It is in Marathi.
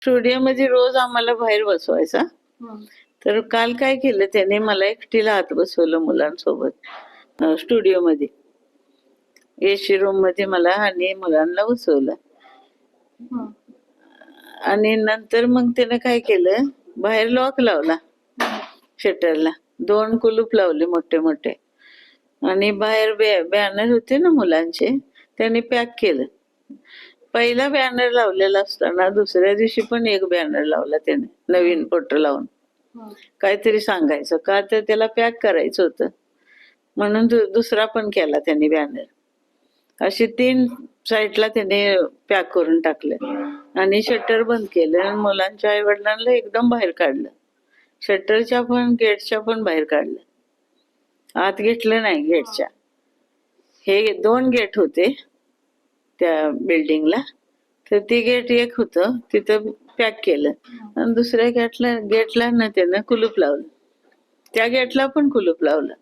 स्टुडिओमध्ये रोज आम्हाला बाहेर बसवायचा. तर काल काय केलं त्याने, मला एकटीला आत बसवलं मुलांसोबत स्टुडिओमध्ये. एसी रूम मध्ये मला आणि मुलांना बसवलं. आणि नंतर मग त्याने काय केलं, बाहेर लॉक लावला शटरला, 2 कुलूप लावले मोठे मोठे. आणि बाहेर बॅनर होते ना मुलांचे, त्याने पॅक केलं. पहिला बॅनर लावलेला असताना दुसऱ्या दिवशी पण एक बॅनर लावला त्याने, नवीन फोटो लावून. काहीतरी सांगायचं का, तर त्याला पॅक करायचं होतं म्हणून दुसरा पण केला त्यांनी बॅनर. अशी 3 साईडला त्याने पॅक करून टाकलं आणि शटर बंद केलं आणि मुलांच्या आई वडिलांना एकदम बाहेर काढलं. शटरच्या पण गेटच्या पण बाहेर काढलं, आत घेतलं नाही गेटच्या. हे 2 गेट होते त्या बिल्डिंगला, तर ती गेट एक होतं तिथं पॅक केलं आणि दुसऱ्या गेटला ना त्यानं कुलूप लावलं. त्या गेटला पण कुलूप लावलं.